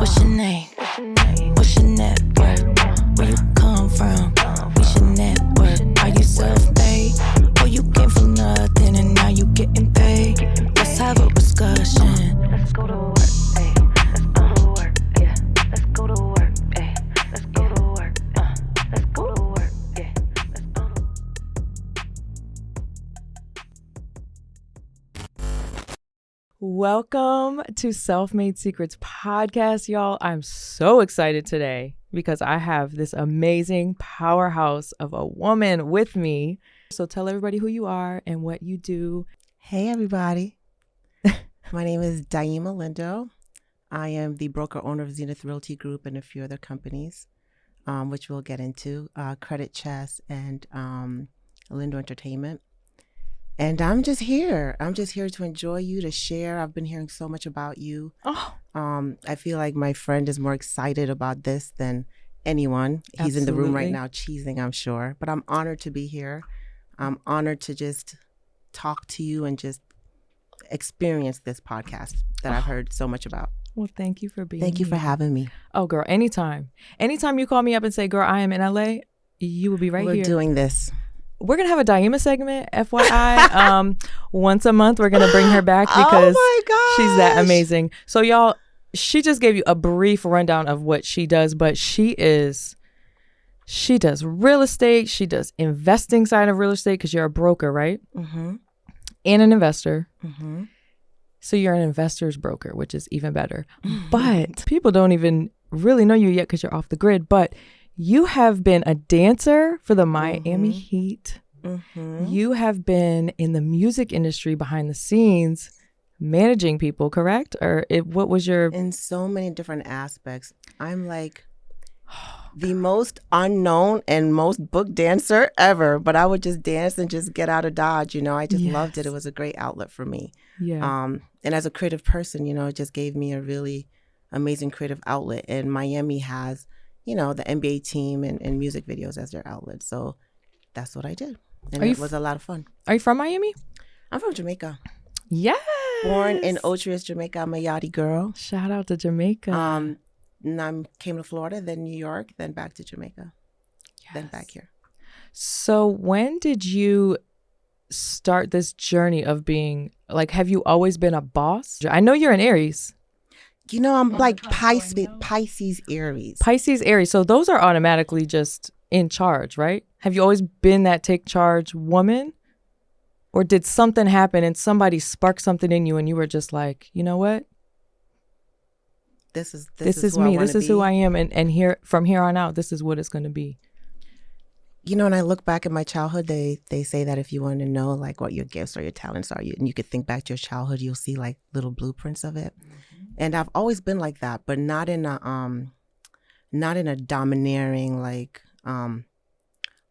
What's your name? What's your net worth? Where you come from? What's your net worth? Are you self-made? Or you came from nothing and now you getting paid? Let's have a discussion. Let's go to work, ay. Let's go to work, yeah. Let's go to work, ay. Let's go to work, let's go to work, yeah. Let's go to work. Welcome to Self-Made Secrets podcast, y'all. I'm so excited today because I have this amazing powerhouse of a woman with me. So tell everybody who you are and what you do. Hey, everybody. My name is Dhaima Lindo. I am the broker owner of Zenith Realty Group and a few other companies, which we'll get into, Credit Chess and Lindo Entertainment. And I'm just here. I'm just here to enjoy you, to share. I've been hearing so much about you. Oh, I feel like my friend is more excited about this than anyone. He's in the room right now cheesing, I'm sure. But I'm honored to be here. I'm honored to just talk to you and just experience this podcast that I've heard so much about. well, thank you for being Thank you for here. having me. Oh, girl, anytime. Anytime you call me up and say, girl, I am in LA, you will be right We're here. doing this. We're going to have a Dhaima segment, FYI. Once a month, we're going to bring her back because oh my gosh. she's that amazing. So, y'all, she just gave you a brief rundown of what she does, but she does real estate. She does investing side of real estate because you're a broker, right? Mm-hmm. And an investor. Mm-hmm. So you're an investor's broker, which is even better. But people don't even really know you yet because you're off the grid. But you have been a dancer for the Miami Heat. Mm-hmm. You have been in the music industry behind the scenes, managing people, correct? Or what was your... In so many different aspects. I'm like the most unknown and most booked dancer ever, but I would just dance and just get out of Dodge. You know, I just loved it. It was a great outlet for me. Yeah. And as a creative person, you know, it just gave me a really amazing creative outlet. And Miami has, you know, the NBA team and music videos as their outlet. So that's what I did. And it was a lot of fun. Are you from Miami? I'm from Jamaica. Yes. Born in Otrius, Jamaica. I'm a yachty girl. Shout out to Jamaica. And I came to Florida, then New York, then back to Jamaica, then back here. So when did you start this journey of being, like, have you always been a boss? I know you're an Aries. You know, I'm like Pisces, Aries. Pisces, Aries. So those are automatically just in charge, right? Have you always been that take charge woman? Or did something happen and somebody sparked something in you and you were just like, you know what? This is me. This is who I am. And here, from here on out, this is what it's going to be. You know, when I look back at my childhood, they say that if you want to know like what your gifts or your talents are, and you could think back to your childhood, you'll see like little blueprints of it. Mm-hmm. And I've always been like that, but not in a domineering, like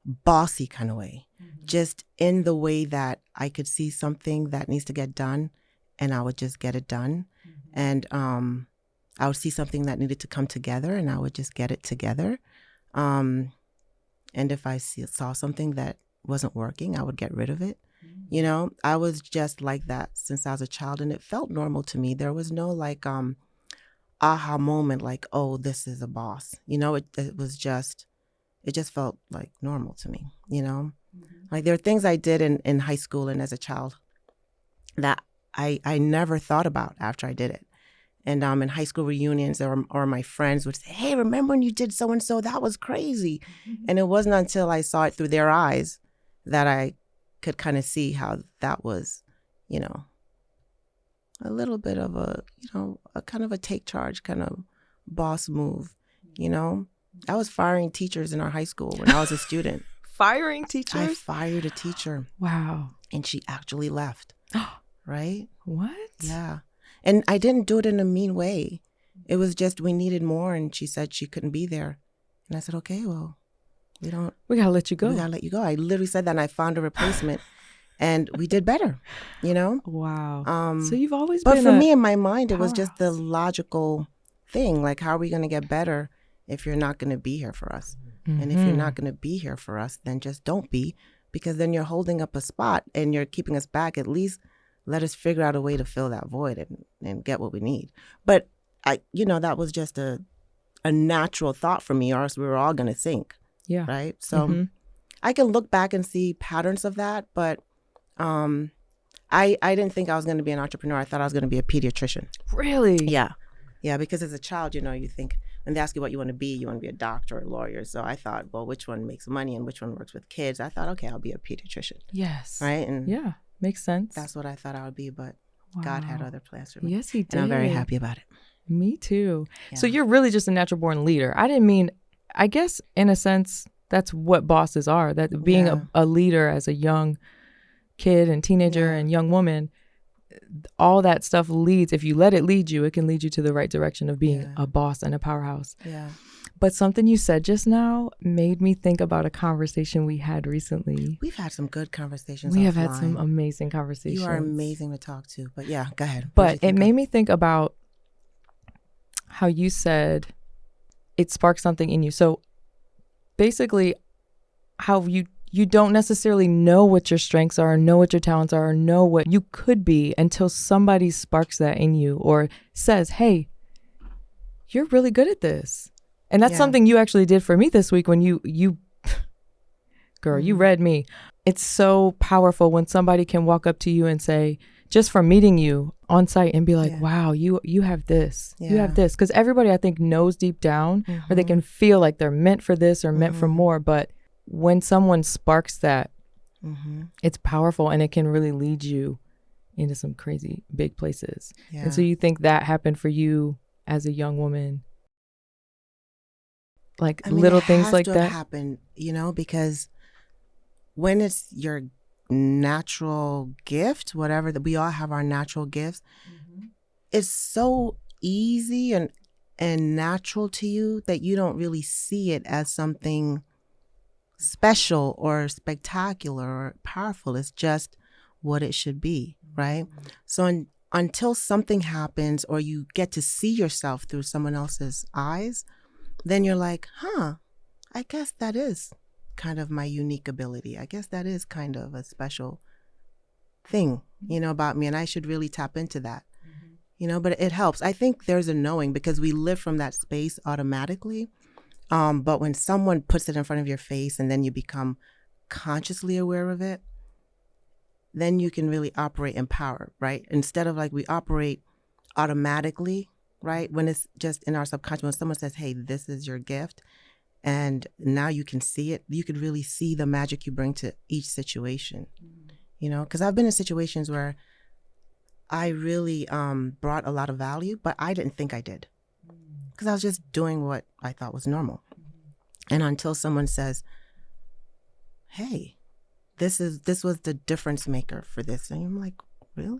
bossy kind of way. Mm-hmm. Just in the way that I could see something that needs to get done and I would just get it done. Mm-hmm. And I would see something that needed to come together and I would just get it together. And if I saw something that wasn't working, I would get rid of it. Mm-hmm. You know, I was just like that since I was a child and it felt normal to me. There was no like aha moment like, oh, this is a boss. You know, it just felt like normal to me, you know. Mm-hmm. Like there are things I did in high school and as a child that I never thought about after I did it. And in high school reunions or my friends would say, hey, remember when you did so-and-so? That was crazy. Mm-hmm. And it wasn't until I saw it through their eyes that I could kind of see how that was, you know, a little bit of a, you know, a kind of a take charge kind of boss move, you know. I was firing teachers in our high school when I was a student. Firing teachers? I fired a teacher. Wow. And she actually left. Right? What? Yeah. And I didn't do it in a mean way. It was just we needed more and she said she couldn't be there. And I said, okay, well, we got to let you go. We got to let you go. I literally said that and I found a replacement and we did better, you know? Wow. So you've always been. But for me, in my mind, it was just the powerhouse. Logical thing. Like, how are we going to get better if you're not going to be here for us? Mm-hmm. And if you're not going to be here for us, then just don't be, because then you're holding up a spot and you're keeping us back. At least let us figure out a way to fill that void and get what we need. But that was just a natural thought for me, or else we were all going to sink. Yeah. Right. So I can look back and see patterns of that, but I didn't think I was going to be an entrepreneur. I thought I was going to be a pediatrician. Really? Yeah. Yeah. Because as a child, you think when they ask you what you want to be a doctor or a lawyer. So I thought, well, which one makes money and which one works with kids? I thought, okay, I'll be a pediatrician. Yes. Right. And yeah, makes sense. that's what I thought I would be. But God had other plans for me. Yes, he did. And I'm very happy about it. Me too. Yeah. So you're really just a natural born leader. I guess in a sense, that's what bosses are, that being a leader as a young kid and teenager and young woman, all that stuff leads, if you let it lead you, it can lead you to the right direction of being a boss and a powerhouse. Yeah. But something you said just now made me think about a conversation we had recently. We've had some good conversations. We have had some amazing conversations. You are amazing to talk to. But yeah, go ahead. But it made me think about how you said it sparked something in you. So basically, how you don't necessarily know what your strengths are, know what your talents are, or know what you could be until somebody sparks that in you or says, hey, you're really good at this. And that's something you actually did for me this week when you girl, you read me. It's so powerful when somebody can walk up to you and say, just from meeting you on site and be like, wow, you have this, you have this. Because everybody, I think, knows deep down or they can feel like they're meant for this or meant for more. But when someone sparks that, it's powerful and it can really lead you into some crazy big places. Yeah. And so you think that happened for you as a young woman? Like little things like that happen, because when it's your natural gift, whatever, that we all have our natural gifts, it's so easy and natural to you that you don't really see it as something special or spectacular or powerful. It's just what it should be, right? So until something happens or you get to see yourself through someone else's eyes, then you're like, I guess that is kind of my unique ability. I guess that is kind of a special thing, about me. And I should really tap into that, but it helps. I think there's a knowing because we live from that space automatically. But when someone puts it in front of your face and then you become consciously aware of it, then you can really operate in power, right? Instead of like we operate automatically, right? When it's just in our subconscious, when someone says, hey, this is your gift, and now you can see it, you could really see the magic you bring to each situation, because I've been in situations where I really brought a lot of value, but I didn't think I did because I was just doing what I thought was normal. And until someone says, hey, this was the difference maker for this. And I'm like, really?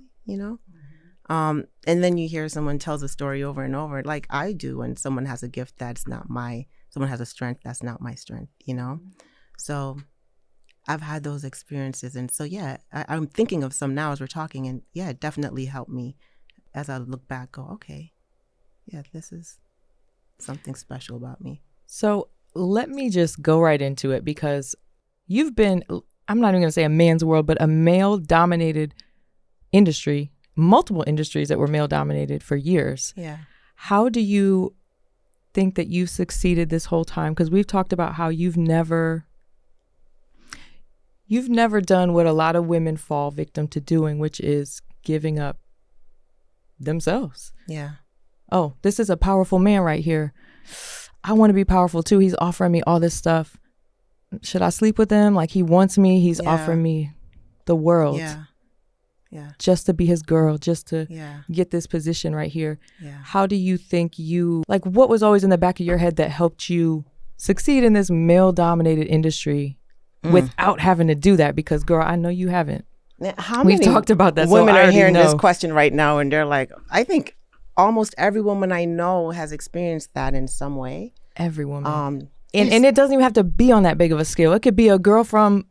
And then you hear someone tells a story over and over, like I do when someone has a gift that's not someone has a strength that's not my strength, So I've had those experiences. And so, I'm thinking of some now as we're talking. And it definitely helped me as I look back, go, okay, this is something special about me. So let me just go right into it because you've been, I'm not even going to say a man's world, but a male-dominated industry, multiple industries that were male-dominated for years. Yeah. How do you think that you've succeeded this whole time? Because we've talked about how you've never done what a lot of women fall victim to doing, which is giving up themselves. Yeah. Oh, this is a powerful man right here. I want to be powerful too. He's offering me all this stuff. Should I sleep with him? Like he wants me. He's offering me the world. Yeah. Yeah. Just to be his girl, just to get this position right here. Yeah. How do you think what was always in the back of your head that helped you succeed in this male-dominated industry without having to do that? Because, girl, I know you haven't. Now, how We've many talked about that. Women so are hearing this question right now, and they're like, I think almost every woman I know has experienced that in some way. Every woman. And it doesn't even have to be on that big of a scale. It could be a girl from...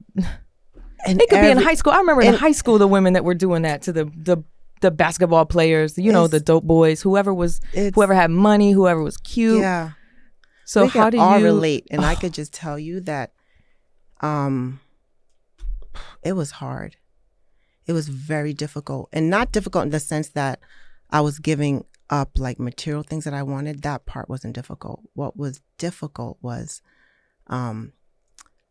It could be in high school. I remember in high school, the women that were doing that to the basketball players, the dope boys, whoever had money, whoever was cute. Yeah. So how do you relate? And I could just tell you that it was hard. It was very difficult, and not difficult in the sense that I was giving up like material things that I wanted, that part wasn't difficult. What was difficult was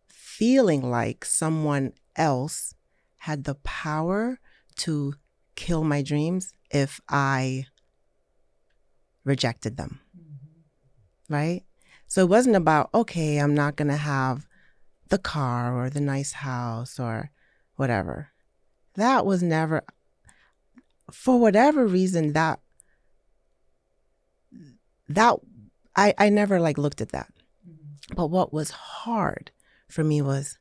feeling like someone else had the power to kill my dreams if I rejected them. Right? So it wasn't about, okay, I'm not going to have the car or the nice house or whatever. That was never, for whatever reason, that I never like looked at that. But what was hard for me was,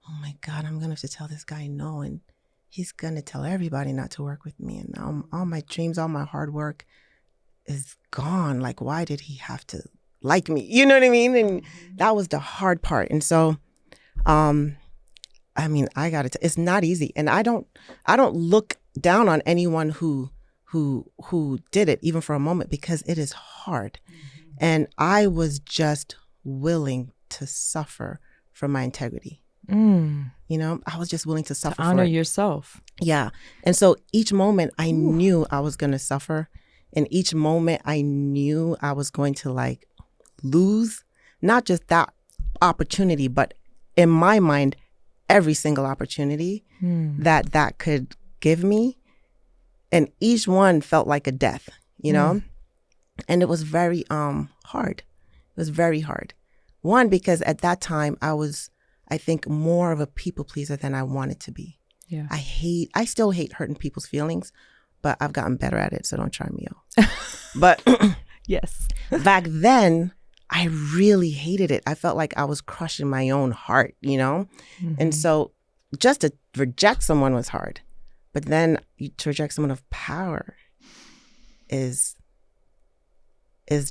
oh my God, I'm going to have to tell this guy no, and he's going to tell everybody not to work with me. And now all my dreams, all my hard work is gone. Like, why did he have to like me? You know what I mean? And that was the hard part. And so, I mean, I got to, it's not easy. And I don't look down on anyone who did it, even for a moment, because it is hard. And I was just willing to suffer for my integrity. You know, I was just willing to suffer. To honor for it. yourself. Yeah. And so each moment I knew I was going to suffer. And each moment I knew I was going to like lose, not just that opportunity, but in my mind, every single opportunity that could give me. And each one felt like a death, you know? And it was very hard. It was very hard. One, because at that time I was, I think, more of a people pleaser than I wanted to be. Yeah. I still hate hurting people's feelings, but I've gotten better at it, so don't try me out. But yes, back then, I really hated it. I felt like I was crushing my own heart, you know? And so just to reject someone was hard. But then to reject someone of power is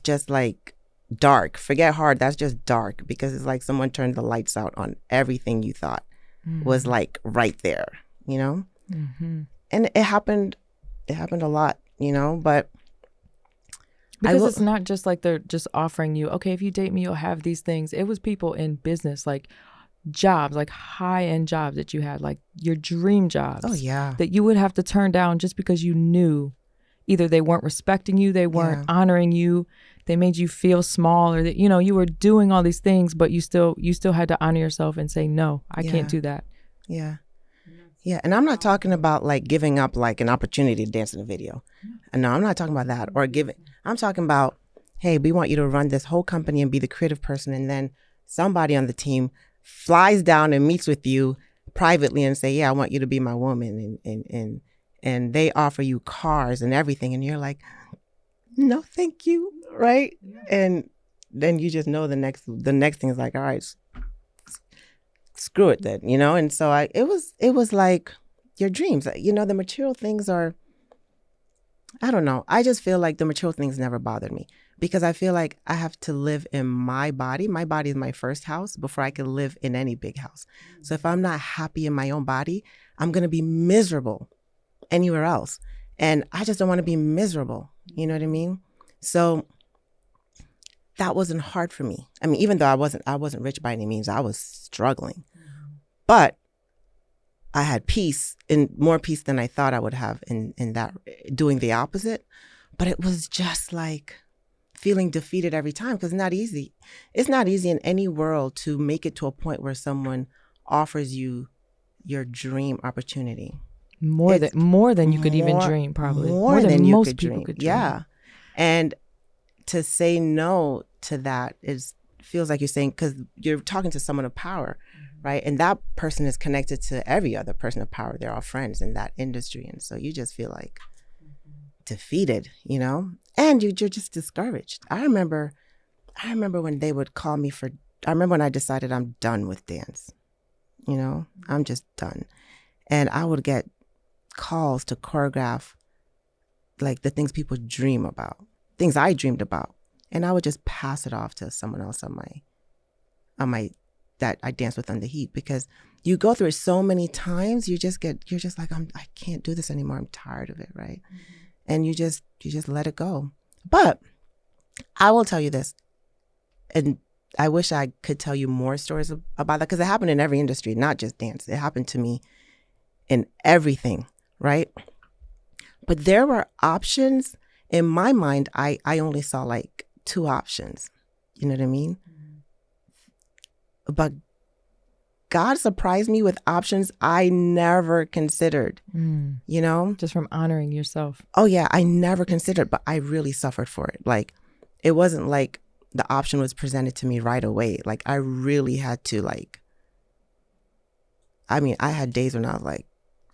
just like dark. Forget hard, that's just dark, because it's like someone turned the lights out on everything you thought was like right there, you know? And it happened a lot, you know, but because it's not just like they're just offering you, okay, if you date me, you'll have these things. It was people in business, like jobs, like high-end jobs that you had, like your dream jobs. Oh, yeah. That you would have to turn down just because you knew either they weren't respecting you, they weren't honoring you, they made you feel small, or that, you know, you were doing all these things, but you still had to honor yourself and say, no, I can't do that. Yeah. Yeah. And I'm not talking about like giving up like an opportunity to dance in a video. No, I'm not talking about that. Or I'm talking about, hey, we want you to run this whole company and be the creative person. And then somebody on the team flies down and meets with you privately and say, yeah, I want you to be my woman. And they offer you cars and everything. And you're like, no, thank you. Right. Yeah. And then you just know the next thing is like, all right, screw it then, you know? And so it was like your dreams, you know, the material things are, I don't know. I just feel like the material things never bothered me, because I feel like I have to live in my body. My body is my first house before I can live in any big house. So if I'm not happy in my own body, I'm going to be miserable anywhere else. And I just don't want to be miserable. You know what I mean? So that wasn't hard for me. I mean, even though I wasn't rich by any means, I was struggling. But I had peace, and more peace than I thought I would have in that, doing the opposite. But it was just like feeling defeated every time, because it's not easy. It's not easy in any world to make it to a point where someone offers you your dream opportunity. More than you could even dream, probably. More than most people could dream. Yeah. And to say no to that feels like you're saying, because you're talking to someone of power, right? And that person is connected to every other person of power. They're all friends in that industry. And so you just feel like defeated, you know? And you're just discouraged. I remember when they would call me I remember when I decided I'm done with dance, you know? I'm just done. And I would get calls to choreograph like the things people dream about, things I dreamed about. And I would just pass it off to someone else on my that I dance with on the heat, because you go through it so many times, you're just like, I can't do this anymore. I'm tired of it, right? And you just let it go. But I will tell you this, and I wish I could tell you more stories about that, because it happened in every industry, not just dance. It happened to me in everything, right? But there were options in my mind, I only saw like 2 options. You know what I mean? But God surprised me with options I never considered, you know? Just from honoring yourself. Oh, yeah, I never considered, but I really suffered for it. Like, it wasn't like the option was presented to me right away. Like, I really had to, like, I mean, I had days when I was like,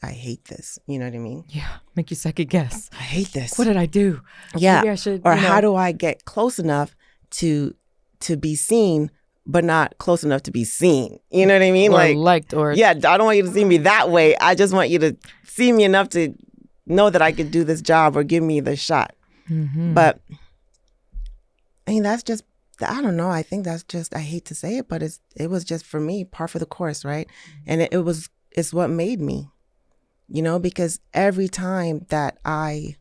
I hate this. You know what I mean? Yeah. Make you second guess. I hate this. What did I do? Yeah. Maybe I should, or how do I get close enough to be seen, but not close enough to be seen? You know what I mean? Or liked or... Yeah, I don't want you to see me that way. I just want you to see me enough to know that I could do this job or give me the shot. But I mean, that's just, I don't know. I think that's just, I hate to say it, but it was just for me, par for the course, right? And it's what made me, you know, because every time that I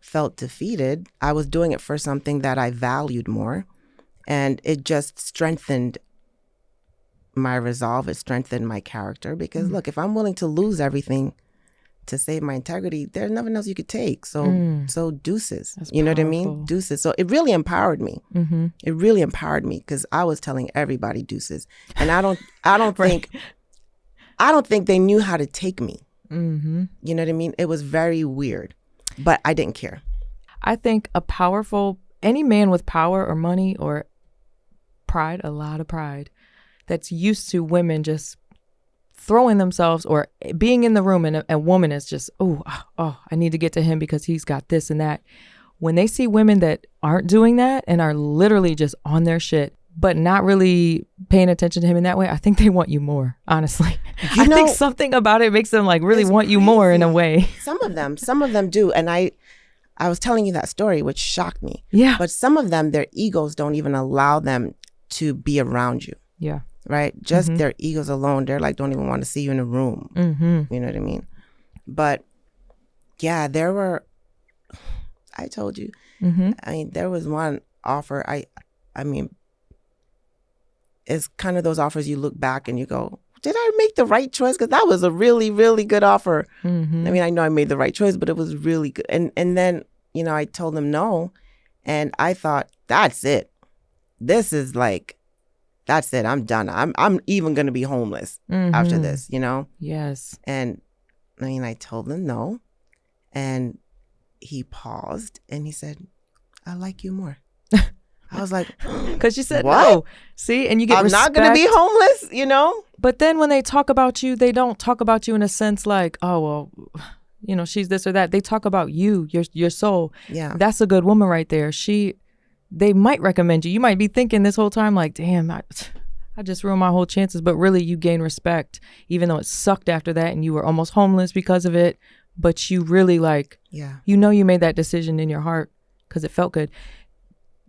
felt defeated, I was doing it for something that I valued more. And it just strengthened my resolve. It strengthened my character because look, if I'm willing to lose everything to save my integrity, there's nothing else you could take. So deuces. That's you know what I powerful. mean? Deuces. So it really empowered me. It really empowered me because I was telling everybody deuces. And I don't Right. I don't think they knew how to take me. You know what I mean? It was very weird, but I didn't care. I think any man with power or money or pride, a lot of pride, that's used to women just throwing themselves or being in the room and a woman is just, oh, I need to get to him because he's got this and that. When they see women that aren't doing that and are literally just on their shit, but not really paying attention to him in that way, I think they want you more, honestly. I think something about it makes them like really want you more in a way. Some of them do. And I was telling you that story, which shocked me. Yeah. But some of them, their egos don't even allow them to be around you. Yeah. Right? Just their egos alone. They're like, don't even want to see you in a room. You know what I mean? But yeah, there were, I told you, I mean, there was one offer. I mean, it's kind of those offers you look back and you go, did I make the right choice? Because that was a really, really good offer. I mean, I know I made the right choice, but it was really good. And then, you know, I told them no. And I thought, that's it. This is like, that's it. I'm done. I'm even going to be homeless after this, you know? Yes. And I mean, I told him no. And he paused and he said, I like you more. I was like, because you said what? No. See, and you get I'm respect. not going to be homeless, you know? But then when they talk about you, they don't talk about you in a sense like, oh, well, you know, she's this or that. They talk about you, your soul. Yeah. That's a good woman right there. They might recommend you. You might be thinking this whole time like, damn, I just ruined my whole chances. But really, you gain respect, even though it sucked after that and you were almost homeless because of it. But you really like, you know, you made that decision in your heart because it felt good.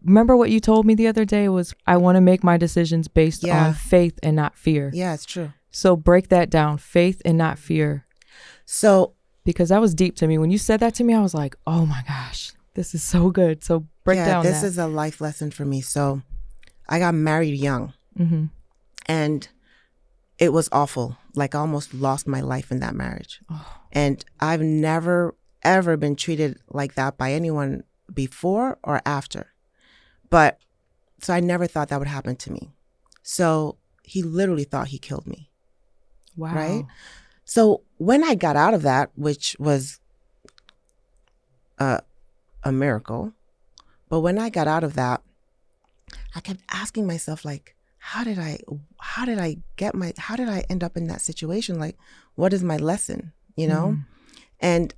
Remember what you told me the other day was, I want to make my decisions based on faith and not fear. Yeah, it's true. So break that down, faith and not fear. So, because that was deep to me. When you said that to me, I was like, oh my gosh, this is so good. So break down this is a life lesson for me. So I got married young and it was awful. Like I almost lost my life in that marriage. And I've never, ever been treated like that by anyone before or after. But so I never thought that would happen to me. So he literally thought he killed me. Wow. Right? So when I got out of that, which was a miracle, but when I got out of that, I kept asking myself, like, how did I end up in that situation? Like, what is my lesson, you know? And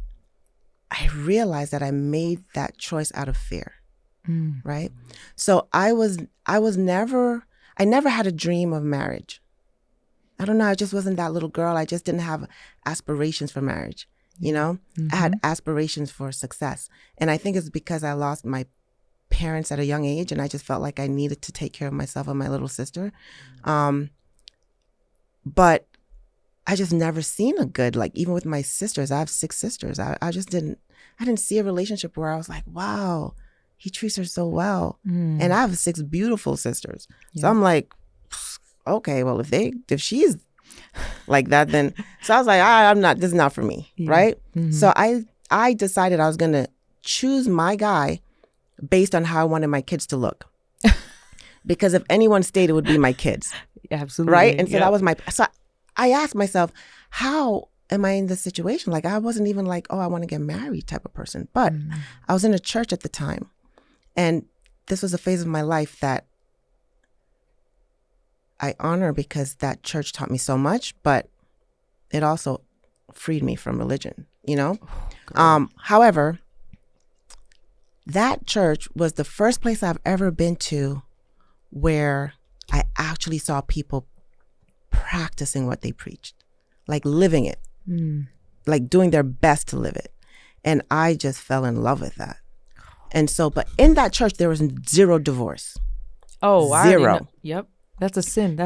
I realized that I made that choice out of fear. Right. So I never had a dream of marriage. I don't know. I just wasn't that little girl. I just didn't have aspirations for marriage. You know, I had aspirations for success. And I think it's because I lost my parents at a young age and I just felt like I needed to take care of myself and my little sister. But I just never seen a good, like even with my sisters, I have 6 sisters. I didn't see a relationship where I was like, wow, he treats her so well. And I have 6 beautiful sisters. So I'm like, okay, well, if she's like that, then, so I was like, this is not for me. Right. So I decided I was going to choose my guy based on how I wanted my kids to look. Because if anyone stayed, it would be my kids. Absolutely. Right? And so that was so I asked myself, how am I in this situation? Like, I wasn't even like, oh, I want to get married type of person. But I was in a church at the time. And this was a phase of my life that I honor because that church taught me so much, but it also freed me from religion, you know? However, that church was the first place I've ever been to where I actually saw people practicing what they preached, like living it, like doing their best to live it. And I just fell in love with that. And so, but in that church, there was zero divorce. Oh, wow. Zero. Yep. That's a sin.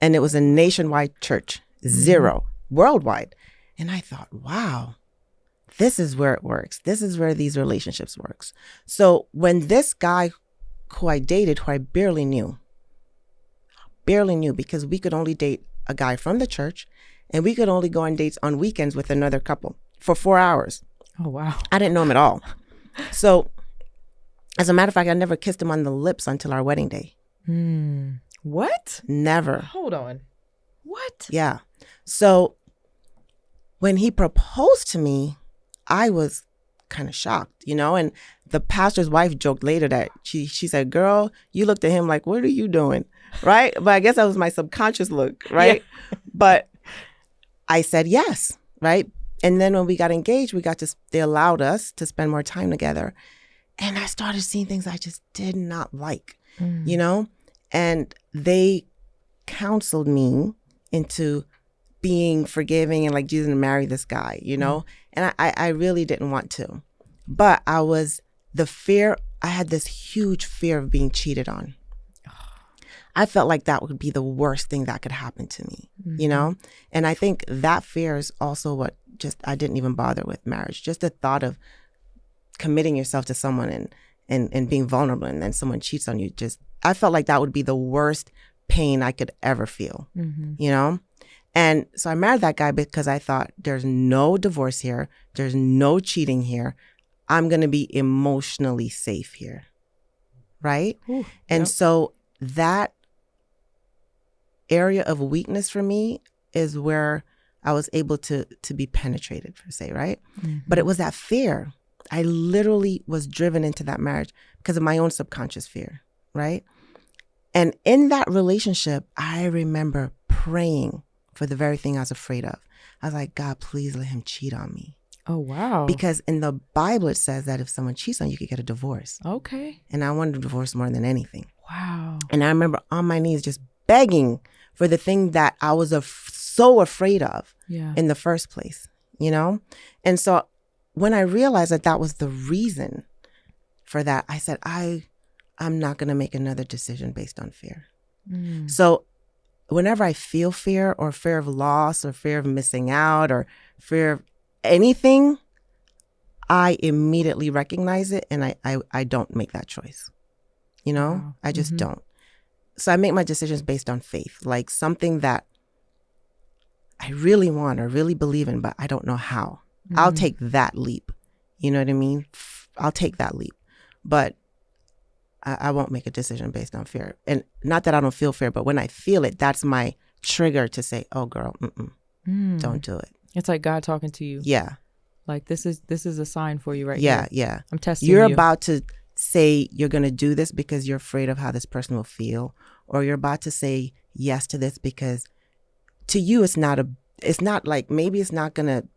And it was a nationwide church, zero, worldwide. And I thought, wow, this is where it works. This is where these relationships works. So when this guy who I dated, who I barely knew because we could only date a guy from the church and we could only go on dates on weekends with another couple for 4 hours. Oh, wow. I didn't know him at all. So as a matter of fact, I never kissed him on the lips until our wedding day. What? Never. Hold on. What? Yeah. So when he proposed to me, I was kind of shocked, you know, and the pastor's wife joked later that she said, girl, you looked at him like, what are you doing? Right. But I guess that was my subconscious look. Right. Yeah. But I said yes. Right. And then when we got engaged, they allowed us to spend more time together. And I started seeing things I just did not like, you know, and they counseled me into being forgiving and like Jesus to marry this guy, you know, and I really didn't want to. But I had this huge fear of being cheated on. I felt like that would be the worst thing that could happen to me, you know? And I think that fear is also what I didn't even bother with marriage. Just the thought of committing yourself to someone and being vulnerable and then someone cheats on you. I felt like that would be the worst pain I could ever feel, you know? And so I married that guy because I thought there's no divorce here. There's no cheating here. I'm going to be emotionally safe here. Right? Ooh, and so that area of weakness for me is where I was able to be penetrated, per se, right? But it was that fear. I literally was driven into that marriage because of my own subconscious fear, right? And in that relationship, I remember praying for the very thing I was afraid of. I was like, God, please let him cheat on me. Oh, wow. Because in the Bible, it says that if someone cheats on you, you could get a divorce. Okay. And I wanted a divorce more than anything. Wow. And I remember on my knees just begging for the thing that I was so afraid of in the first place, you know? And so when I realized that was the reason for that, I said, I'm not going to make another decision based on fear. So whenever I feel fear or fear of loss or fear of missing out or fear of anything, I immediately recognize it and I don't make that choice. You know, wow. I just don't. So I make my decisions based on faith, like something that I really want or really believe in, but I don't know how. I'll take that leap. You know what I mean? I'll take that leap. But I won't make a decision based on fear. And not that I don't feel fear, but when I feel it, that's my trigger to say, oh, girl, don't do it. It's like God talking to you. Yeah. Like this is a sign for you right here. Yeah. I'm testing you. You're about to say you're going to do this because you're afraid of how this person will feel. Or you're about to say yes to this because to you, it's not like, maybe it's not going to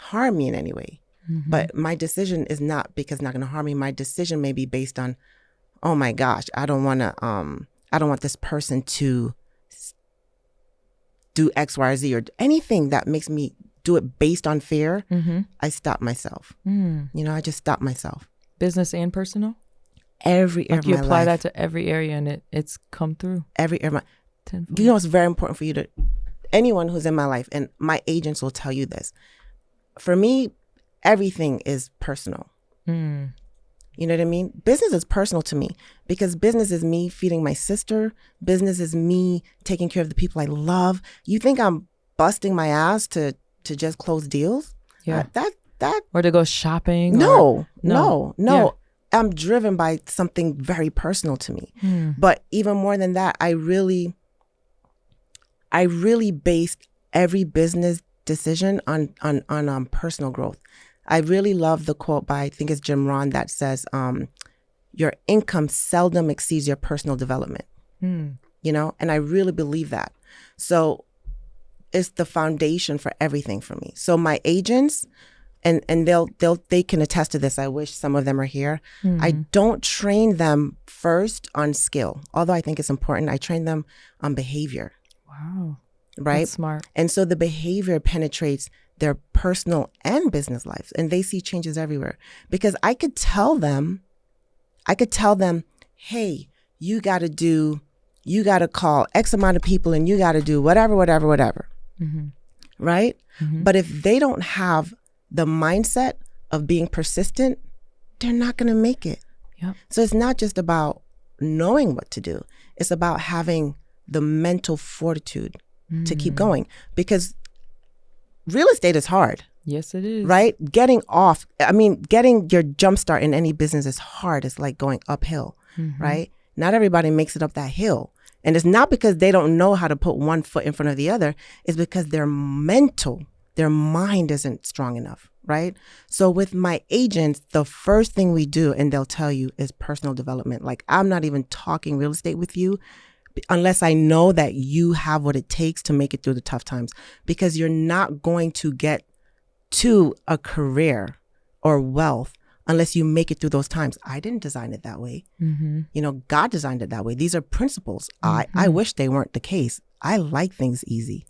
harm me in any way. But my decision is not because it's not going to harm me. My decision may be based on, oh my gosh, I don't want this person to do X, Y, or Z or anything that makes me do it based on fear. I stop myself. You know, I just stop myself. Business and personal? Every area of my life. You apply that to every area and it's come through. Every area. You know, it's very important for you to, anyone who's in my life, and my agents will tell you this. For me, everything is personal. You know what I mean? Business is personal to me because business is me feeding my sister. Business is me taking care of the people I love. You think I'm busting my ass to just close deals? Yeah. or to go shopping? No. Yeah. I'm driven by something very personal to me. But even more than that, I really based every business decision on personal growth. I really love the quote by, I think it's Jim Rohn, that says, your income seldom exceeds your personal development. You know, and I really believe that. So it's the foundation for everything for me. So my agents, and they can attest to this. I wish some of them are here. I don't train them first on skill, although I think it's important. I train them on behavior. Wow. Right? That's smart. And so the behavior penetrates their personal and business lives, and they see changes everywhere. Because I could tell them, hey, you got to call X amount of people and you got to do whatever. Right? But if they don't have the mindset of being persistent, they're not going to make it. Yep. So it's not just about knowing what to do. It's about having the mental fortitude to keep going, because real estate is hard. Yes, it is. Right? Getting your jump start in any business is hard. It's like going uphill, right? Not everybody makes it up that hill. And it's not because they don't know how to put one foot in front of the other. It's because their mind isn't strong enough, right? So with my agents, the first thing we do, and they'll tell you, is personal development. Like, I'm not even talking real estate with you unless I know that you have what it takes to make it through the tough times, because you're not going to get to a career or wealth unless you make it through those times. I didn't design it that way. You know, God designed it that way. These are principles. I wish they weren't the case. I like things easy.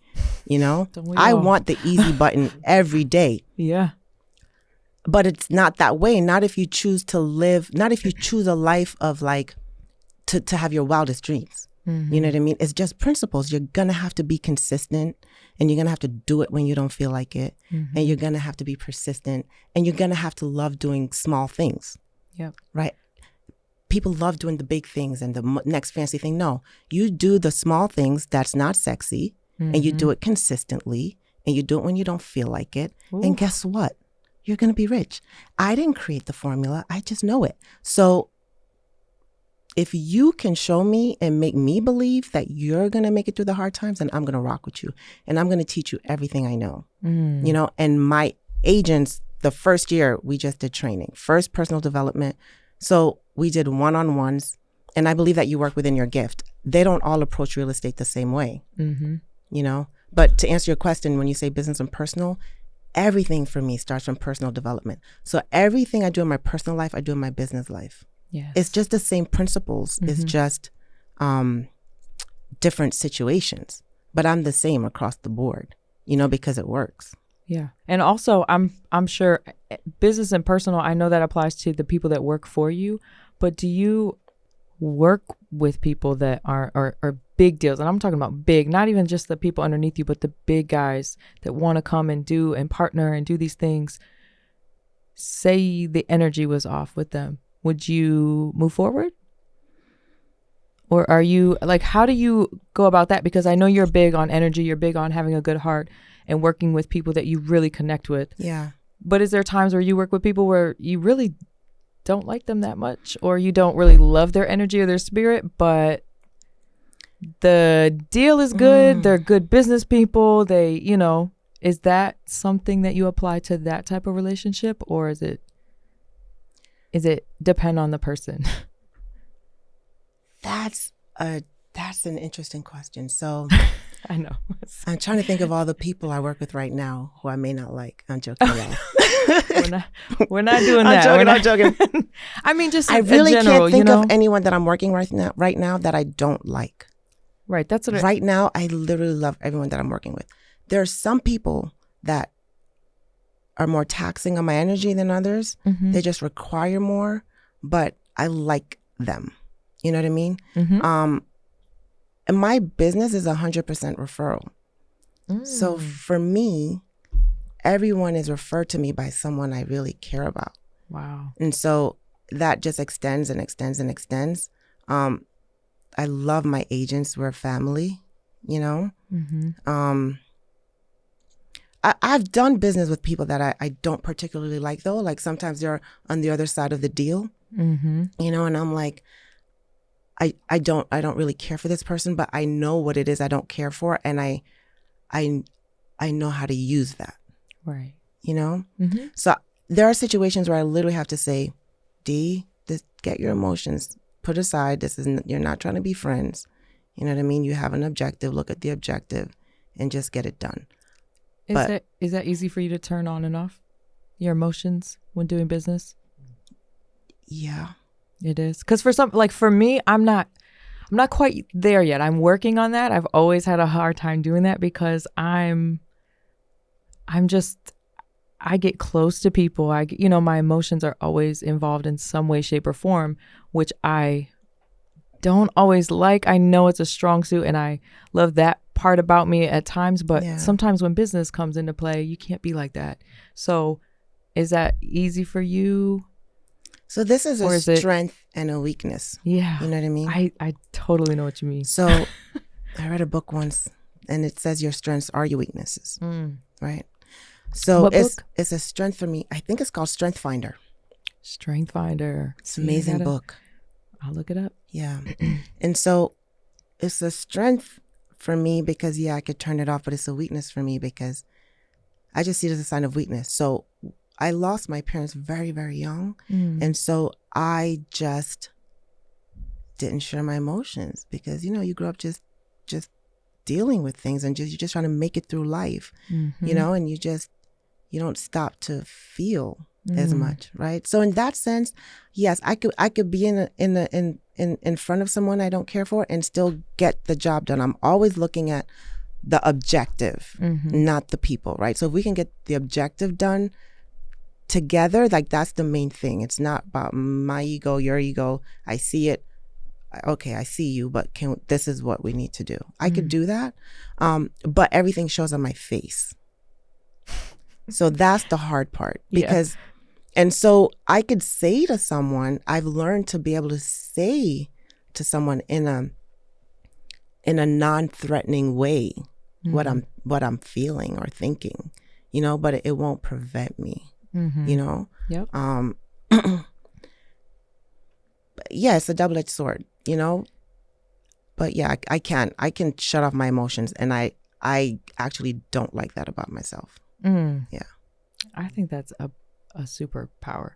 You know, I want the easy button every day. Yeah. But it's not that way. Not if you choose to live, not if you choose a life of like, to have your wildest dreams. You know what I mean? It's just principles. You're going to have to be consistent, and you're going to have to do it when you don't feel like it. And you're going to have to be persistent, and you're going to have to love doing small things. Yep. Right? People love doing the big things and the next fancy thing. No, you do the small things that's not sexy, and you do it consistently, and you do it when you don't feel like it. Ooh. And guess what? You're going to be rich. I didn't create the formula. I just know it. So if you can show me and make me believe that you're going to make it through the hard times, then I'm going to rock with you. And I'm going to teach you everything I know. You know, and my agents, the first year we just did training, first personal development. So we did one-on-ones. And I believe that you work within your gift. They don't all approach real estate the same way, you know. But to answer your question, when you say business and personal, everything for me starts from personal development. So everything I do in my personal life, I do in my business life. Yes. It's just the same principles. It's just different situations. But I'm the same across the board, you know, because it works. Yeah. And also, I'm sure business and personal, I know that applies to the people that work for you. But do you work with people that are big deals? And I'm talking about big, not even just the people underneath you, but the big guys that want to come and do and partner and do these things. Say the energy was off with them. Would you move forward? Or are you like, how do you go about that? Because I know you're big on energy. You're big on having a good heart and working with people that you really connect with. Yeah. But is there times where you work with people where you really don't like them that much, or you don't really love their energy or their spirit, but the deal is good. They're good business people. They, you know, is that something that you apply to that type of relationship, or is it depend on the person? That's an interesting question. So I know. I'm trying to think of all the people I work with right now who I may not like. I'm joking. We're not doing that. I'm joking. I mean, just I really general, can't think you know? of anyone that I'm working right now that I don't like. Right. That's what right now, I literally love everyone that I'm working with. There are some people that are more taxing on my energy than others. They just require more, but I like them. You know what I mean? And my business is 100% referral. So for me, everyone is referred to me by someone I really care about. Wow. And so that just extends and extends and extends. I love my agents. We're a family, you know? I've done business with people that I don't particularly like, though. Like sometimes they're on the other side of the deal, Mm-hmm. you know, and I'm like, I don't really care for this person, but I know what it is I don't care for, and I know how to use that. Right. You know? Mm-hmm. So there are situations where I literally have to say, D, get your emotions put aside. You're not trying to be friends. You know what I mean? You have an objective. Look at the objective and just get it done. Is that easy for you to turn on and off your emotions when doing business? Yeah. It is. Because for me, I'm not quite there yet. I'm working on that. I've always had a hard time doing that because I get close to people. My emotions are always involved in some way, shape, or form, which I don't always like. I know it's a strong suit and I love that part about me at times, but sometimes when business comes into play, you can't be like that. So is that easy for you? So this is a strength and a weakness. Yeah. You know what I mean? I totally know what you mean. So I read a book once and it says your strengths are your weaknesses. Right? So it's a strength for me. I think it's called Strength Finder. Strength Finder. It's an amazing book. I'll look it up. Yeah. And so it's a strength for me because, I could turn it off, but it's a weakness for me because I just see it as a sign of weakness. So I lost my parents very, very young. And so I just didn't share my emotions because, you grew up just dealing with things and you're just trying to make it through life, and you don't stop to feel as much, right? So in that sense, yes, I could be in front of someone I don't care for and still get the job done. I'm always looking at the objective, not the people, right? So if we can get the objective done together, like that's the main thing. It's not about my ego, your ego. I see it. Okay, I see you, but this is what we need to do. I could do that, but everything shows on my face. So that's the hard part because, and so I could say to someone, I've learned to be able to say to someone in a non-threatening way what I'm feeling or thinking, but it won't prevent me, Yep. It's a double-edged sword, but I can shut off my emotions, and I actually don't like that about myself. Yeah. I think that's a superpower.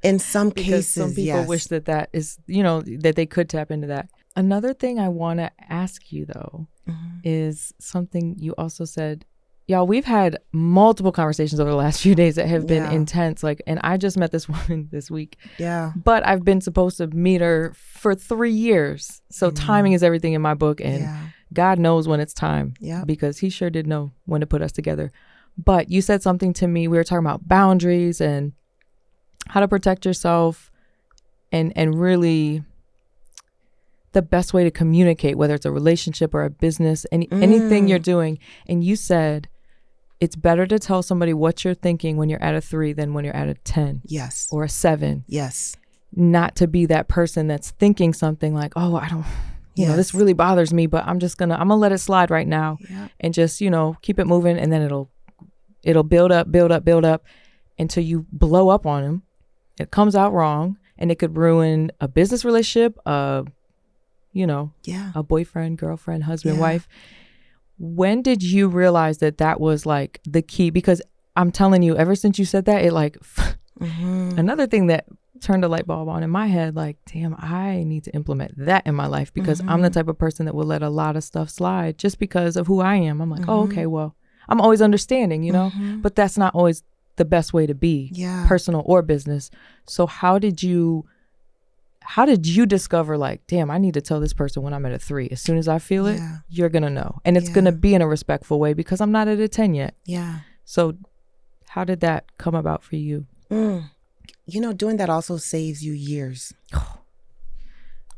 In some cases, some people wish that is, that they could tap into that. Another thing I want to ask you though is something you also said. Y'all, we've had multiple conversations over the last few days that have been intense. And I just met this woman this week. Yeah. But I've been supposed to meet her for 3 years. So timing is everything in my book. And God knows when it's time. Yeah. Because he sure did know when to put us together. But you said something to me. We were talking about boundaries and how to protect yourself and really the best way to communicate, whether it's a relationship or a business, anything you're doing. And you said, it's better to tell somebody what you're thinking when you're at a 3 than when you're at a 10. Yes. Or a 7. Yes. Not to be that person that's thinking something like, oh, I don't, this really bothers me, but I'm gonna let it slide right now and just, keep it moving. And then it'll build up until you blow up on him. It comes out wrong and it could ruin a business relationship, a boyfriend, girlfriend, husband, wife. When did you realize that was like the key? Because I'm telling you, ever since you said that, it like another thing that turned a light bulb on in my head, like, damn, I need to implement that in my life because I'm the type of person that will let a lot of stuff slide just because of who I am. I'm like, oh, okay, well, I'm always understanding, but that's not always the best way to be, personal or business. So how did you discover like, damn, I need to tell this person when I'm at a 3. As soon as I feel it, you're going to know. And it's going to be in a respectful way because I'm not at a 10 yet. Yeah. So how did that come about for you? Doing that also saves you years.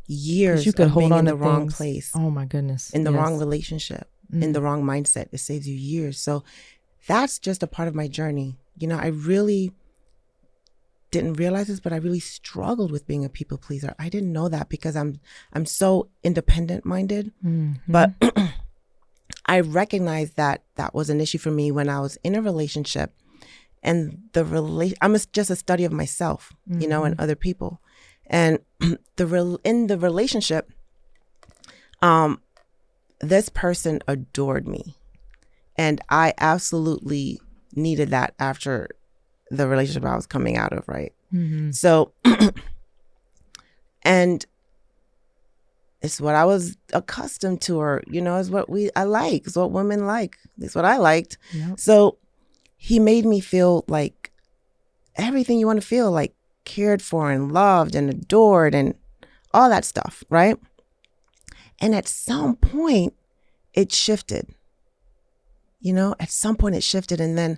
Years you could of hold being on in to the wrong things. place. Oh my goodness. In the wrong relationship, in the wrong mindset. It saves you years. So that's just a part of my journey. I really didn't realize this, but I really struggled with being a people pleaser. I didn't know that because I'm so independent minded, but I recognized that that was an issue for me when I was in a relationship, and I'm just a study of myself, you know, and other people. And in the relationship, this person adored me, and I absolutely needed that after the relationship I was coming out of, right? So, and it's what I was accustomed to, or, you know, is what I like, it's what women like. It's what I liked. Yep. So he made me feel like everything you want to feel, like cared for and loved and adored and all that stuff, right? And at some point it shifted, you know, at some point it shifted. And then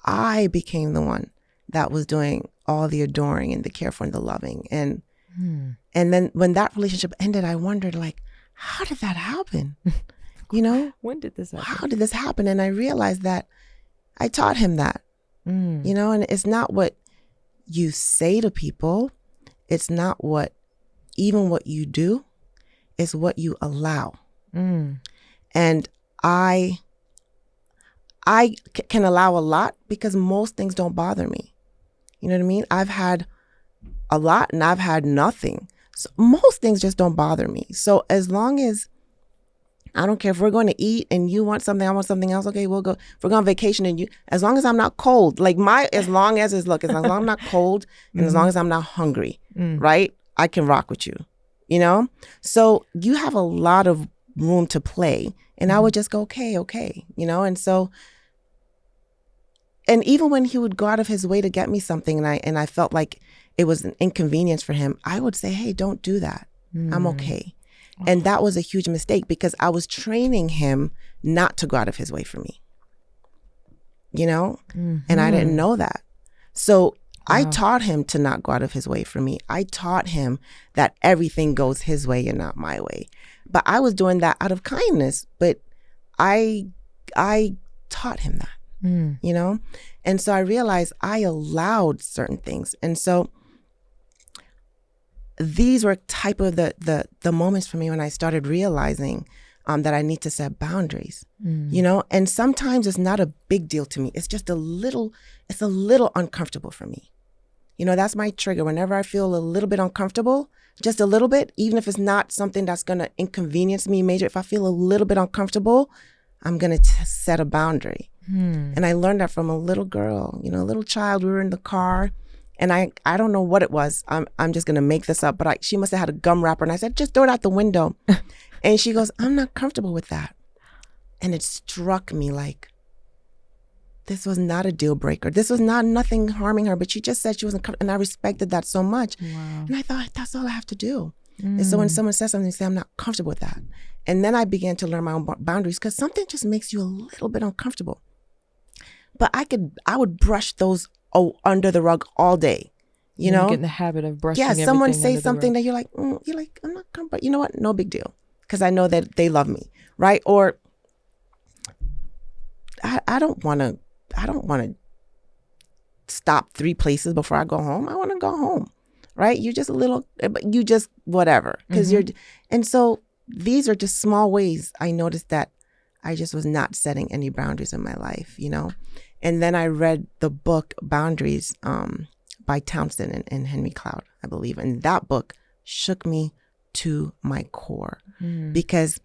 I became the one that was doing all the adoring and the care for and the loving. And then when that relationship ended, I wondered, like, how did that happen? You know, When did this happen? how did this happen? And I realized that I taught him that, you know, and it's not what you say to people. It's not even what you do. It's what you allow. And I can allow a lot because most things don't bother me. You know what I mean? I've had a lot and I've had nothing. So most things just don't bother me. So as long as, I don't care if we're going to eat and you want something, I want something else. Okay, we'll go. If we're going on vacation and as long as I'm not cold, like as long as I'm not cold and as long as I'm not hungry, right? I can rock with you, you know? So you have a lot of room to play, and I would just go, okay, you know? And so, and even when he would go out of his way to get me something and I felt like it was an inconvenience for him, I would say, hey, don't do that. I'm okay. And that was a huge mistake because I was training him not to go out of his way for me, you know? And I didn't know that. So I taught him to not go out of his way for me. I taught him that everything goes his way and not my way. But I was doing that out of kindness, but I taught him that, you know? And so I realized I allowed certain things. And so these were type of the moments for me when I started realizing that I need to set boundaries, you know? And sometimes it's not a big deal to me. It's just it's a little uncomfortable for me. You know, that's my trigger. Whenever I feel a little bit uncomfortable, just a little bit, even if it's not something that's going to inconvenience me major, if I feel a little bit uncomfortable, I'm going to set a boundary. And I learned that from a little girl, you know, a little child. We were in the car. And I don't know what it was. I'm just going to make this up. But she must have had a gum wrapper. And I said, just throw it out the window. And she goes, I'm not comfortable with that. And it struck me like, this was not a deal breaker. This was nothing harming her. But she just said she wasn't comfortable. And I respected that so much. Wow. And I thought, that's all I have to do. And so when someone says something, say, I'm not comfortable with that. And then I began to learn my own boundaries because something just makes you a little bit uncomfortable. But I would brush those under the rug all day, you know? Get in the habit of brushing. Yeah, someone say something that you're like, I'm not comfortable. You know what? No big deal, because I know that they love me, right? Or I don't want to stop 3 places before I go home. I want to go home, right? You're just whatever, because and so these are just small ways I noticed that I just was not setting any boundaries in my life, you know? And then I read the book Boundaries by Townsend and Henry Cloud, I believe. And that book shook me to my core because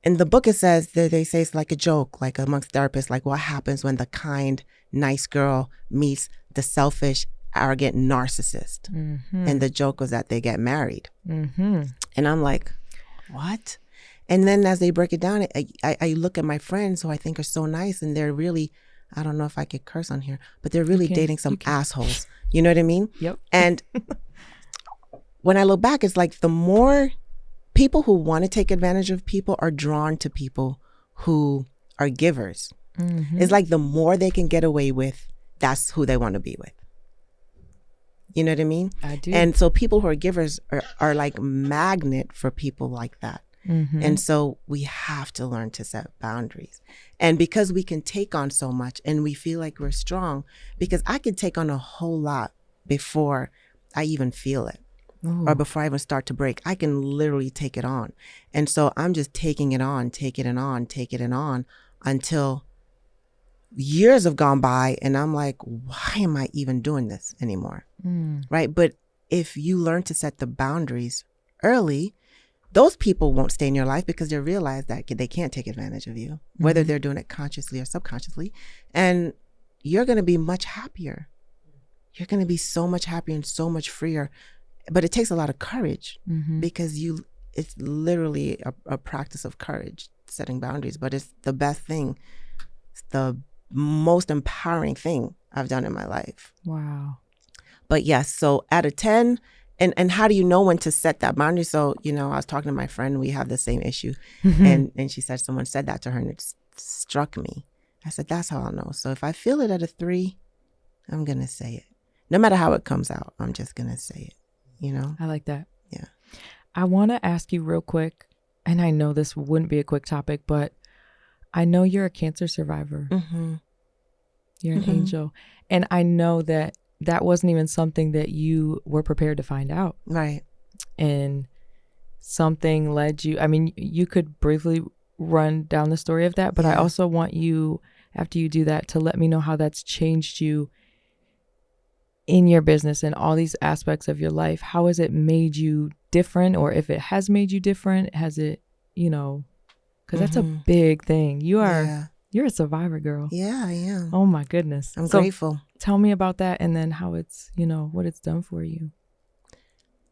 in the book it says that they say it's like a joke, like amongst therapists, like what happens when the kind, nice girl meets the selfish, arrogant narcissist. And the joke was that they get married. And I'm like, what? And then as they break it down, I look at my friends who I think are so nice, and they're really, I don't know if I could curse on here, but they're really dating some assholes. You know what I mean? Yep. And when I look back, it's like the more people who want to take advantage of people are drawn to people who are givers. It's like the more they can get away with, that's who they want to be with. You know what I mean? I do. And so people who are givers are like magnet for people like that. And so we have to learn to set boundaries. And because we can take on so much and we feel like we're strong, because I could take on a whole lot before I even feel it. Ooh. or before I even start to break. I can literally take it on. And so I'm just taking it on, until years have gone by and I'm like, why am I even doing this anymore? Right? But if you learn to set the boundaries early, those people won't stay in your life because they realize that they can't take advantage of you, whether they're doing it consciously or subconsciously. And you're going to be much happier. You're going to be so much happier and so much freer. But it takes a lot of courage because it's literally a practice of courage, setting boundaries. But it's the best thing. It's the most empowering thing I've done in my life. Wow. But yes, so out of 10, and how do you know when to set that boundary? So, I was talking to my friend, we have the same issue. And she said, someone said that to her and it struck me. I said, that's how I'll know. So if I feel it at a 3, I'm going to say it. No matter how it comes out, I'm just going to say it, I like that. Yeah. I want to ask you real quick, and I know this wouldn't be a quick topic, but I know you're a cancer survivor. You're an angel. And I know that wasn't even something that you were prepared to find out. Right. And something led you. I mean, you could briefly run down the story of that, but I also want you, after you do that, to let me know how that's changed you in your business and all these aspects of your life. How has it made you different? Or if it has made you different, has it, because that's a big thing. You're a survivor, girl. Yeah, I am. Oh my goodness. I'm grateful. Tell me about that and then how it's, what it's done for you.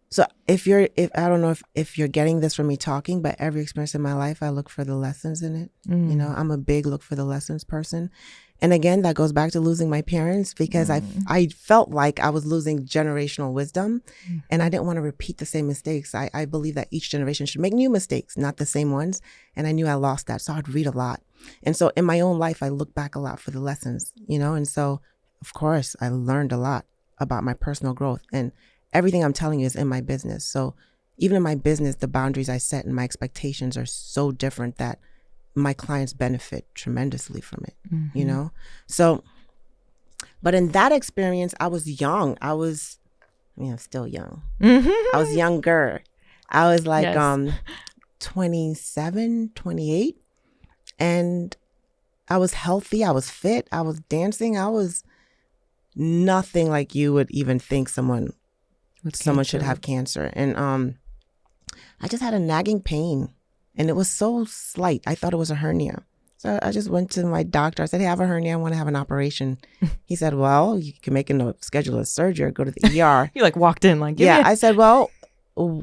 So if I don't know if you're getting this from me talking, but every experience in my life, I look for the lessons in it. I'm a big look for the lessons person. And again, that goes back to losing my parents because I felt like I was losing generational wisdom and I didn't want to repeat the same mistakes. I believe that each generation should make new mistakes, not the same ones. And I knew I lost that. So I'd read a lot. And so in my own life, I look back a lot for the lessons, and so of course I learned a lot about my personal growth, and everything I'm telling you is in my business. So even in my business, the boundaries I set and my expectations are so different that my clients benefit tremendously from it, So, but in that experience, I was young. I'm still young. I was younger. I was like 27, 28. And I was healthy. I was fit. I was dancing. I was nothing like you would even think someone should have cancer. And I just had a nagging pain. And it was so slight. I thought it was a hernia. So I just went to my doctor. I said, hey, I have a hernia. I want to have an operation. He said, well, you can make a schedule a surgery or go to the ER. You walked in I said, well,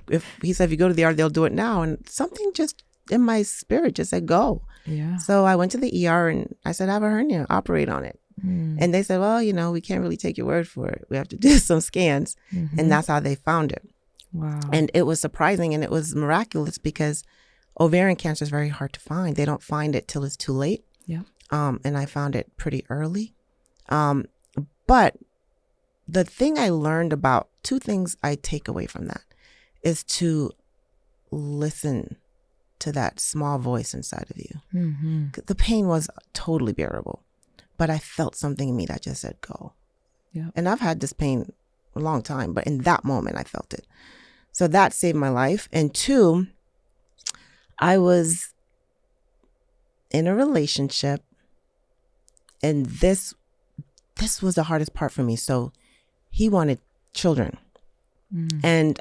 if you go to the ER, they'll do it now. And something just in my spirit just said, go. Yeah. So I went to the ER and I said, I have a hernia, operate on it. And they said, well, we can't really take your word for it. We have to do some scans. And that's how they found it. Wow. And it was surprising and it was miraculous because ovarian cancer is very hard to find. They don't find it till it's too late. Yeah. And I found it pretty early. But the thing I learned about, 2 things I take away from that is to listen to that small voice inside of you. The pain was totally bearable, but I felt something in me that just said, go. Yeah. And I've had this pain a long time, but in that moment I felt it. So that saved my life. And 2, I was in a relationship and this was the hardest part for me. So he wanted children. And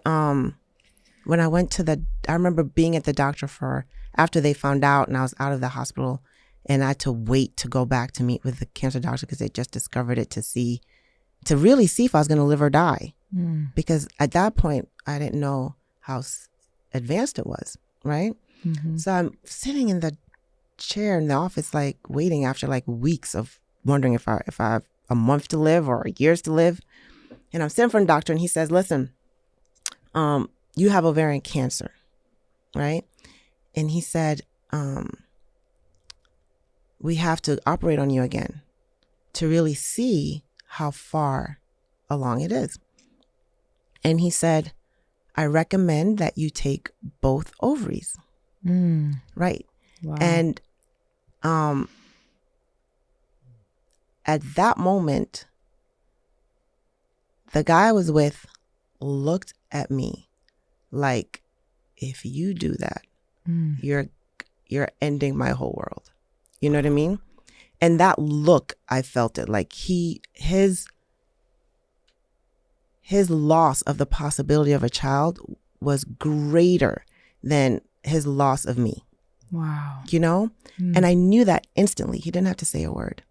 when I went I remember being at the doctor after they found out and I was out of the hospital and I had to wait to go back to meet with the cancer doctor because they just discovered it to really see if I was going to live or die. Because at that point, I didn't know how advanced it was, right? So I'm sitting in the chair in the office, waiting after weeks of wondering if I have a month to live or years to live. And I'm sitting in front of the doctor and he says, listen, you have ovarian cancer, right? And he said, we have to operate on you again to really see how far along it is. And he said, I recommend that you take both ovaries. Right. Wow. And at that moment, the guy I was with looked at me like, if you do that, you're ending my whole world. You know what I mean? And that look, I felt it like his loss of the possibility of a child was greater than his loss of me. Wow. You know? And I knew that instantly. He didn't have to say a word.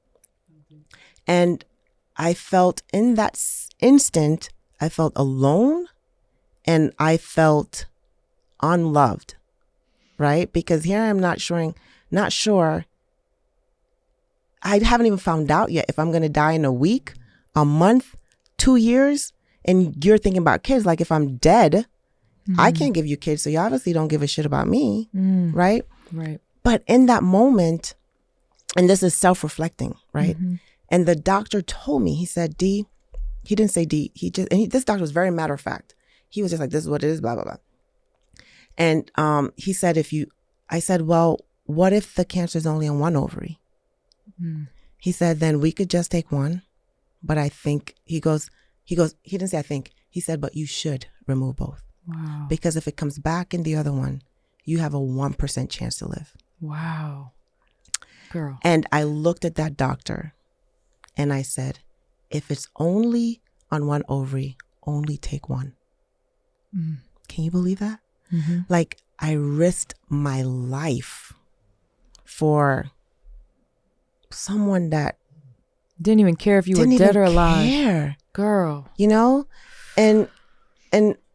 And I felt in that instant, I felt alone and I felt unloved, right? Because here I am not sure. I haven't even found out yet if I'm going to die in a week, a month, 2 years. And you're thinking about kids. Like if I'm dead, I can't give you kids. So you obviously don't give a shit about me, right? Right. But in that moment, and this is self-reflecting, right? And the doctor told me, he said, D, he didn't say D. This doctor was very matter of fact. He was just like, this is what it is, blah, blah, blah. And he said, I said, well, what if the cancer is only in one ovary? He said, then we could just take one. But I think, he didn't say I think, he said, but you should remove both. Wow. Because if it comes back in the other one, you have a 1% chance to live. Wow. Girl. And I looked at that doctor and I said, if it's only on one ovary, only take one. Can you believe that? Like I risked my life for someone that didn't even care if you were dead or alive. Care. Girl. You know? And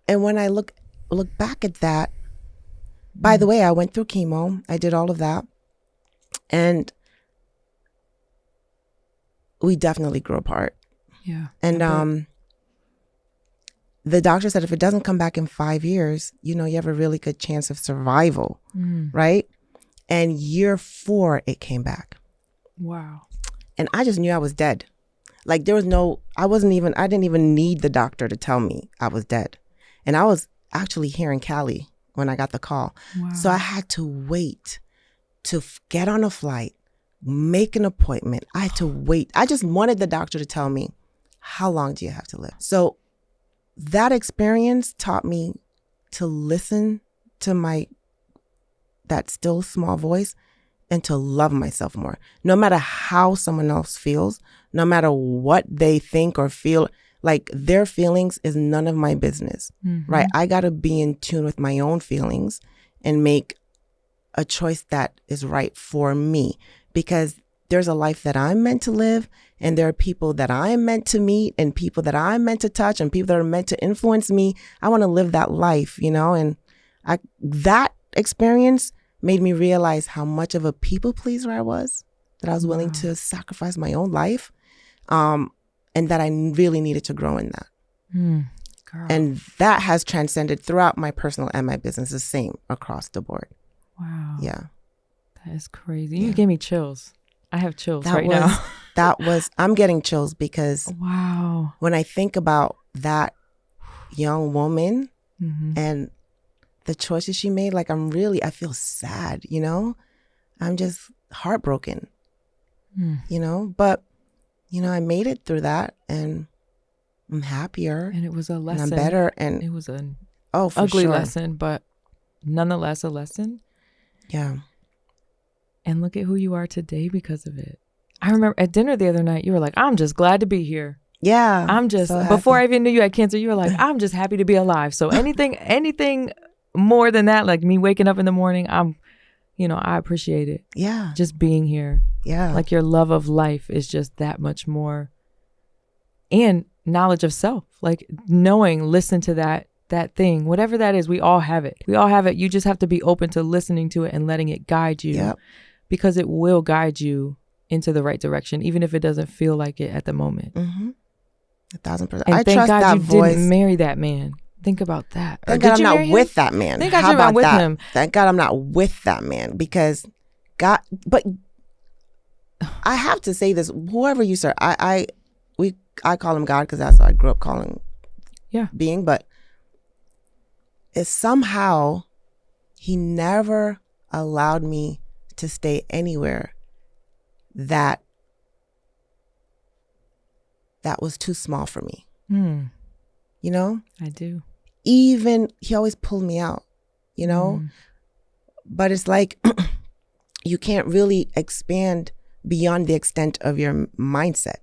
when I look back at that, by the way, I went through chemo. I did all of that. And we definitely grew apart. Yeah. And the doctor said if it doesn't come back in 5 years, you have a really good chance of survival, right? And year 4, it came back. Wow. And I just knew I was dead. Like I didn't even need the doctor to tell me I was dead. And I was actually here in Cali when I got the call. Wow. So I had to wait to get on a flight, make an appointment. I had to wait. I just wanted the doctor to tell me, how long do you have to live? So that experience taught me to listen to that still small voice and to love myself more. No matter how someone else feels, no matter what they think or feel, like their feelings is none of my business, right? I got to be in tune with my own feelings and make a choice that is right for me, because there's a life that I'm meant to live, and there are people that I'm meant to meet and people that I'm meant to touch and people that are meant to influence me. I want to live that life, and that experience made me realize how much of a people pleaser I was, that I was willing to sacrifice my own life, and that I really needed to grow in that. Girl. And that has transcended throughout my personal and my business, the same across the board. Wow. Yeah. That is crazy. You gave me chills. I have chills now. I'm getting chills because wow. When I think about that young woman and the choices she made, like I feel sad, I'm just heartbroken, but, I made it through that and I'm happier. And it was a lesson. And I'm better. And it was an ugly lesson, but nonetheless a lesson. Yeah. And look at who you are today because of it. I remember at dinner the other night, you were like, I'm just glad to be here. Yeah. I'm just, so before I even knew you had cancer, you were like, I'm just happy to be alive. So anything more than that, like me waking up in the morning, I appreciate it. Yeah. Just being here. Yeah. Like your love of life is just that much more. And knowledge of self, like listen to that thing, whatever that is, we all have it. You just have to be open to listening to it and letting it guide you. Yep. Because it will guide you into the right direction, even if it doesn't feel like it at the moment. 1,000%. And I thank trust God that you voice. didn't marry that man. Think about that. Thank God I'm not with that man. Thank God How you're not about with that? him. Thank God I'm not with that man, because God, but I have to say this, whoever you serve, I call him God because that's what I grew up calling being, but it's somehow he never allowed me to stay anywhere that was too small for me. I do. he always pulled me out, you know? But it's like, you can't really expand beyond the extent of your mindset.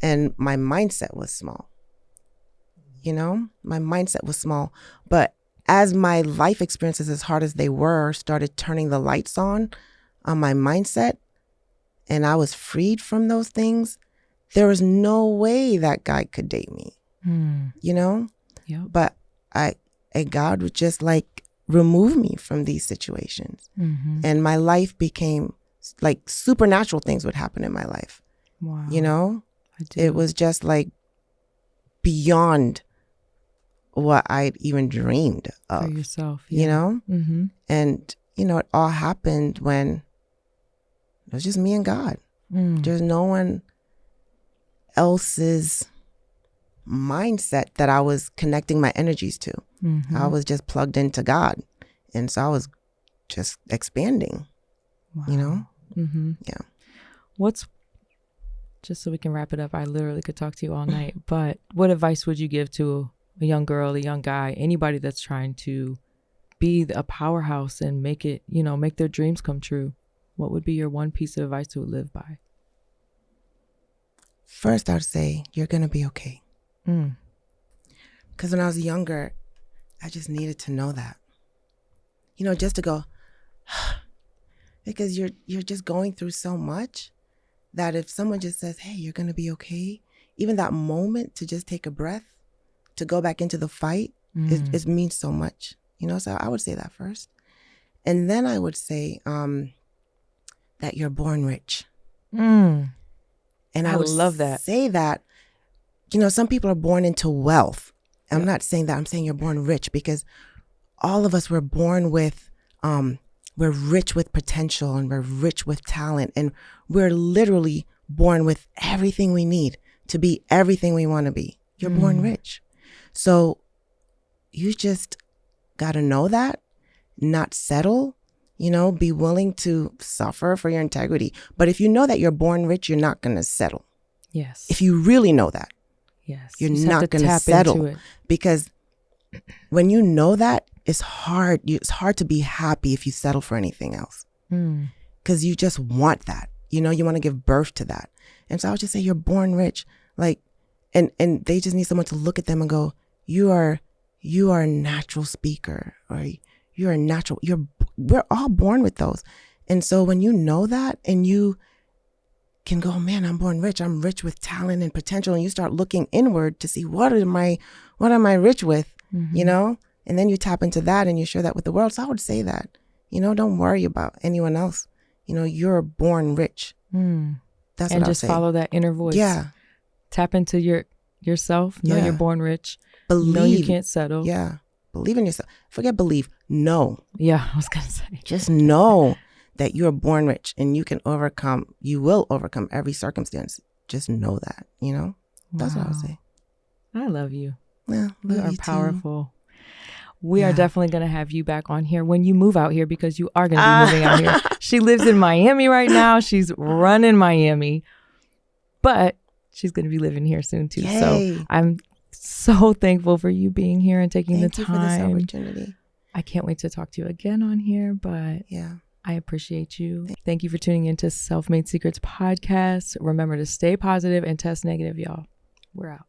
And my mindset was small, you know? My mindset was small. But as my life experiences, as hard as they were, started turning the lights on my mindset, and I was freed from those things, there was no way that guy could date me, you know? Yep. But God would just like remove me from these situations. And my life became like supernatural things would happen in my life. Wow. You know? I do. It was just like beyond what I'd even dreamed of. For yourself. You know? And, you know, it all happened when it was just me and God. There's no one else's mindset that I was connecting my energies to. I was just plugged into God. And so I was just expanding, you know? Yeah. What's, just so we can wrap it up, I literally could talk to you all night, but what advice would you give to a young girl, a young guy, anybody that's trying to be a powerhouse and make it, you know, make their dreams come true? What would be your one piece of advice to live by? First, I'd say you're going to be okay. Because when I was younger, I just needed to know that. You know, just to go, because you're just going through so much that if someone just says, hey, you're going to be okay, even that moment to just take a breath, to go back into the fight, it means so much. You know, so I would say that first. And then I would say that you're born rich. And I would love that. say that, you know, some people are born into wealth. I'm not saying that. I'm saying you're born rich, because all of us were born with, we're rich with potential, and we're rich with talent, and we're literally born with everything we need to be everything we want to be. You're born rich. So you just got to know that, not settle, you know, be willing to suffer for your integrity. But if you know that you're born rich, you're not going to settle. Yes. If you really know that. Yes. You're You not going to settle, because when you know that, it's hard. It's hard to be happy if you settle for anything else, because you just want that. You know, you want to give birth to that. And so I would just say you're born rich, like, and they just need someone to look at them and go, you are a natural speaker, or you're a natural. We're all born with those. And so when you know that, and you can go, man, I'm born rich. I'm rich with talent and potential. And you start looking inward to see, what am I rich with, you know? And then you tap into that and you share that with the world. So I would say that, you know, don't worry about anyone else. You know, you're born rich. That's and what I would just say. follow that inner voice. Yeah. Tap into yourself. Know you're born rich. Believe. Know you can't settle. Yeah. Believe in yourself. Forget believe. Know. Yeah, I was going to say. Just know that you're born rich, and you will overcome every circumstance. Just know that, you know? That's what I would say. I love you. Yeah, You love are you powerful. We are definitely going to have you back on here when you move out here, because you are going to be moving out here. She lives in Miami right now. She's running Miami, but she's going to be living here soon too. Yay. So I'm so thankful for you being here and taking Thank the you time. for this opportunity. I can't wait to talk to you again on here, but Yeah. I appreciate you. Thank you for tuning into Self-Made Secrets podcast. Remember to stay positive and test negative, y'all. We're out.